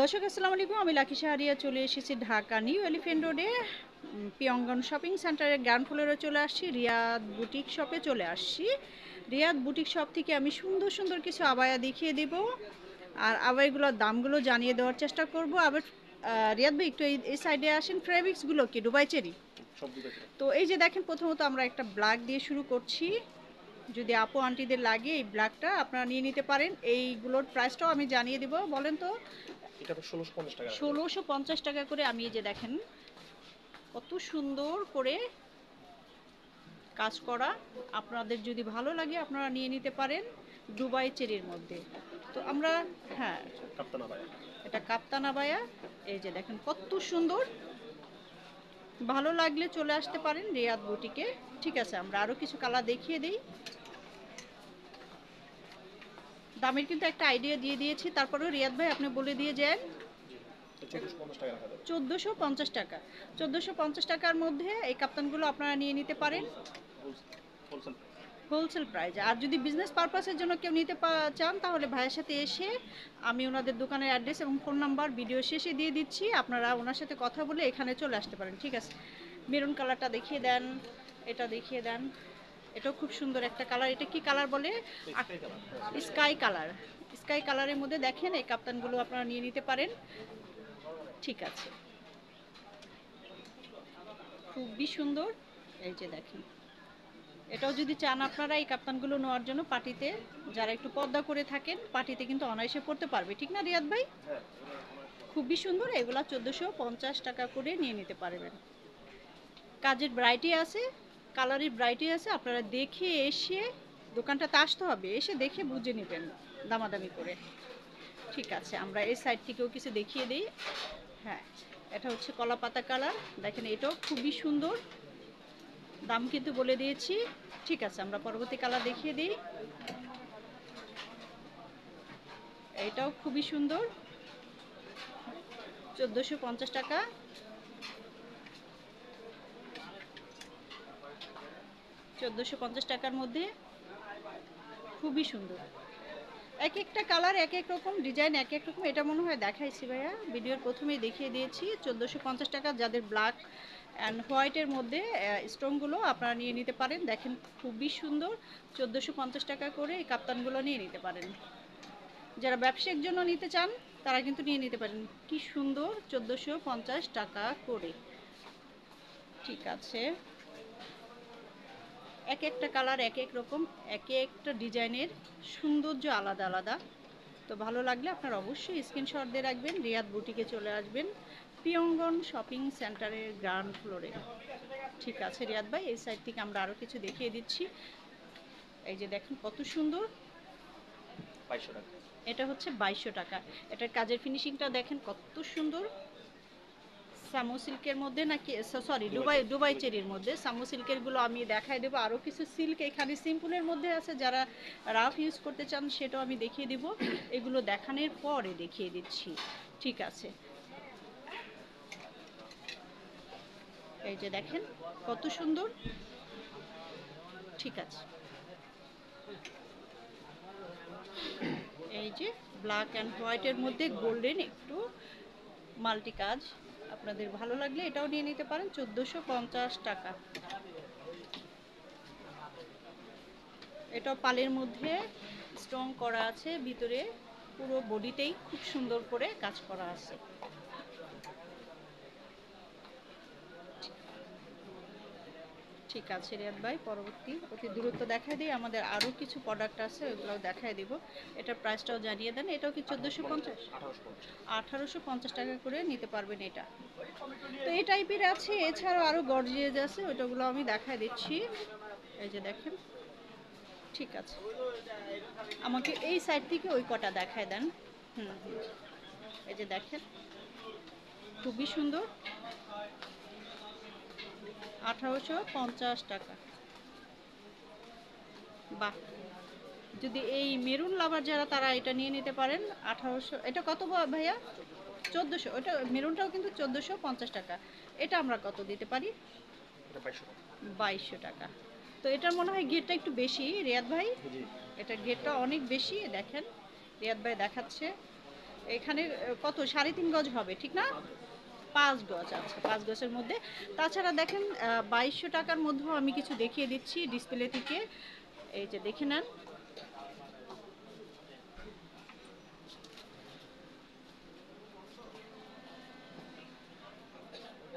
দর্শক আসসালামু আলাইকুম, আমি লাকি শাহরিয়া চলে এসেছি ঢাকা নিউ এলিফ্যান্ট রোডে পিয়ঙ্গন শপিং সেন্টারের গ্রাউন্ড ফ্লোরে চলে আসছি। রিয়াদ বুটিক শপে চলে আসছি। রিয়াদ বুটিক শপ থেকে আমি সুন্দর সুন্দর কিছু আবায়া দেখিয়ে দেব, আর আবায়াগুলোর দামগুলো জানিয়ে দেওয়ার চেষ্টা করব। আবার রিয়াদ ভাই একটু এই সাইডে আসেন। ফেব্রিক্সগুলো কি দুবাই চেরি? তো এই যে দেখেন, প্রথমত আমরা একটা ব্ল্যাক দিয়ে শুরু করছি। যদি আপু আন্টিদের লাগে এই ব্ল্যাকটা আপনারা নিয়ে নিতে পারেন। এইগুলোর প্রাইসটাও আমি জানিয়ে দেব। বলেন তো। এটা তো ১৬৫০ টাকা। ১৬৫০ টাকা করে। আমি এই যে দেখেন কত সুন্দর করে কাজ করা। আপনাদের যদি ভালো লাগে আপনারা নিয়ে নিতে পারেন দুবাই চেরির মধ্যে। তো আমরা, হ্যাঁ, কাপ্তানা ভাই। এটা কাপ্তান আবায়া। এই যে দেখেন কত সুন্দর। ভালো লাগলে চলে আসতে পারেন রিয়াদ বুটিকে। ঠিক আছে, আমরা আরও কিছু কালার দেখিয়ে দিই। দামের কিন্তু একটা আইডিয়া দিয়ে দিয়েছি, তারপরেও রিয়াদ ভাই আপনি বলে দিয়ে যান। জি, ১৪৫০ টাকা রাখা যাবে। ১৪৫০ টাকা। ১৪৫০ টাকার মধ্যে এই কাপ্তানগুলো আপনারা নিয়ে নিতে পারেন হোলসেল। Wholesale price. আর যদি বিজনেস পারপাসের জন্য কেউ নিতে চান তাহলে ভাইয়ের সাথে এসে আমি ওনাদের দোকানের অ্যাড্রেস এবং ফোন নাম্বার ভিডিও শেষে দিয়ে দিচ্ছি। আপনারা ওনার সাথে কথা বলে এখানে চলে আসতে পারেন। ঠিক আছে, মেরুন কালারটা দেখিয়ে দেন, এটা দেখিয়ে দেন। এটাও খুব সুন্দর একটা কালার। এটা কি কালার বলে? Sky colour. স্কাই কালারের মধ্যে দেখেন এই কাপ্তানগুলো আপনারা নিয়ে নিতে পারেন। ঠিক আছে, খুবই সুন্দর। এই যে দেখেন, এটাও যদি চান আপনারা এই কাপ্তানগুলো নেওয়ার জন্য, পার্টিতে যারা একটু পর্দা করে থাকেন পার্টিতে কিন্তু অনায়াসে পড়তে পারবে। ঠিক না রিয়াদ ভাই? খুবই সুন্দর। এগুলা ১৪৫০ টাকা করে নিয়ে নিতে পারবেন। কাজের ভ্যারাইটি আছে, কালারের ভ্যারাইটি আছে। আপনারা দেখে এসে, দোকানটাতে আসতে হবে, এসে দেখে বুঝে নেবেন দামাদামি করে। ঠিক আছে, আমরা এই সাইড থেকেও কিছু দেখিয়ে দিই। হ্যাঁ, এটা হচ্ছে কলা পাতা কালার। দেখেন এটাও খুবই সুন্দর। দাম কিন্তু বলে দিয়েছি। ঠিক আছে, আমরা পরবর্তী কালার দেখিয়ে দিই। এটাও খুবই সুন্দর। ১৪৫০ টাকা। ১৪৫০ টাকার মধ্যে খুবই সুন্দর। এক একটা কালার এক এক রকম, ডিজাইন এক এক রকম। এটা মনে হয় দেখাইছি ভাইয়া, ভিডিওর প্রথমেই দেখিয়ে দিয়েছি। ১৪৫০ টাকা। যাদের ব্ল্যাক অ্যান্ড হোয়াইটের মধ্যে স্টোনগুলো আপনারা নিয়ে নিতে পারেন। দেখেন খুবই সুন্দর। ১৪৫০ টাকা করে এই কাপ্তানগুলো নিয়ে নিতে পারেন। যারা ব্যবসায়িক জন্য নিতে চান তারা কিন্তু নিয়ে নিতে পারেন। কি সুন্দর, ১৪৫০ টাকা করে। ঠিক আছে, এক একটা কালার এক এক রকম, এক একটা ডিজাইনের সৌন্দর্য আলাদা আলাদা। তো ভালো লাগলে আপনারা অবশ্যই স্ক্রিনশট দিয়ে রাখবেন। রিয়াদ বুটিকে চলে আসবেন পিয়ঙ্গন শপিং সেন্টারের গ্রাউন্ড ফ্লোরে। ঠিক আছে রিয়াদ ভাই, এই সাইড থেকে আমরা আরও কিছু দেখিয়ে দিচ্ছি। এই যে দেখেন কত সুন্দর। ২২০০ টাকা। এটা হচ্ছে ২২০০ টাকা। এটার কাজের ফিনিশিংটা দেখেন কত সুন্দর। সামো সিল্কের মধ্যে নাকি, সরি, দুবাই দুবাই চেরির মধ্যে। সামো সিল্কেরগুলো আমি দেখাই দেবো। আরও কিছু সিল্ক এখানে সিম্পলের মধ্যে আছে, যারা রাফ ইউজ করতে চান সেটাও আমি দেখিয়ে দিব। এগুলো দেখানোর পরে দেখিয়ে দিচ্ছি। ঠিক আছে, এই যে দেখেন কত সুন্দর। ঠিক আছে, এই যে ব্ল্যাক অ্যান্ড হোয়াইটের মধ্যে গোল্ডেন একটু মাল্টি কাজ। আপনাদের ভালো লাগলে এটাও নিয়ে নিতে পারেন। ১৪৫০ টাকা। এটা পালের মধ্যে স্টোন করা আছে, ভিতরে পুরো বডিতেই খুব সুন্দর করে কাজ করা আছে। ঠিক আছে রিয়াদ ভাই, পরবর্তী অতি দূরত্ব দেখায় দিই। আমাদের আরও কিছু প্রোডাক্ট আছে, ওগুলোও দেখায় দিব। এটার প্রাইসটাও জানিয়ে দেন। এটাও কি ১৪৫০? ১৮৫০ টাকা করে নিতে পারবেন এটা। তো এই টাইপের আছে, এছাড়াও আরও গর্জিয়াস আছে, ওইটাগুলো আমি দেখায় দিচ্ছি। এই যে দেখেন। ঠিক আছে, আমাকে এই সাইড থেকে ওই কটা দেখায় দেন। হুম হুম, এই যে দেখেন খুবই সুন্দর। ১৮৫০ টাকা। বাহ, যদি এই মেরুন লাভার যারা তারা এটা নিয়ে নিতে পারেন। ১৮০০। এটা কত ভাইয়া? ১৪০০। ওটা মেরুনটাও কিন্তু ১৪৫০ টাকা। এটা আমরা কত দিতে পারি? এটা ২২০০ টাকা। ২২০০ টাকা। তো এটার মনে হয় গেটটা একটু বেশি রিয়াদ ভাই। জি। এটার গেটটা অনেক বেশি। দেখেন রিয়াদ ভাই দেখাচ্ছে। এখানে কত 3.5 গজ হবে ঠিক না? 5 গজ, আচ্ছা 5 গজের মধ্যে। তাছাড়া দেখেন 2200 টাকার মধ্যেও আমি কিছু দেখিয়ে দিচ্ছি ডিসপ্লে থেকে, এই যে দেখে নেন।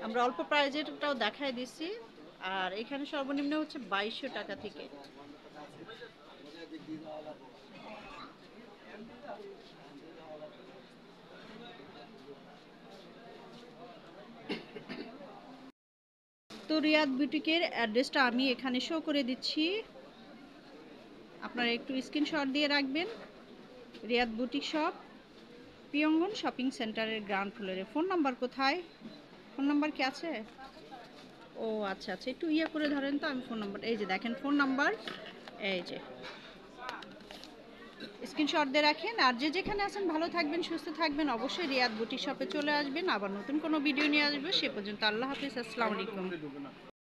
আমরা অল্প প্রাইজেরটাও দেখাই দিচ্ছি, আর এখানে সর্বনিম্ন হচ্ছে 2200 টাকা থেকে। তো রিয়াদ বুটিকের অ্যাড্রেসটা আমি এখানে শো করে দিচ্ছি, আপনারা একটু স্ক্রিনশট দিয়ে রাখবেন। রিয়াদ বুটিক শপ, পিয়ঙ্গন শপিং সেন্টারের গ্রাউন্ড ফ্লোরে। ফোন নাম্বার কোথায়? ফোন নাম্বার কি আছে? ও আচ্ছা আচ্ছা, একটু ইয়ে করে ধরেন তো, আমি ফোন নাম্বার, এই যে দেখেন ফোন নাম্বার, এই যে স্ক্রিনশট দিয়ে রাখেন। আর যে যেখানে আছেন ভালো থাকবেন, সুস্থ থাকবেন, অবশ্যই রিয়াদ বুটিক শপে চলে আসবেন। আবার নতুন কোনো ভিডিও নিয়ে আসবো, সে পর্যন্ত আল্লাহ হাফিজ, আসসালামু আলাইকুম।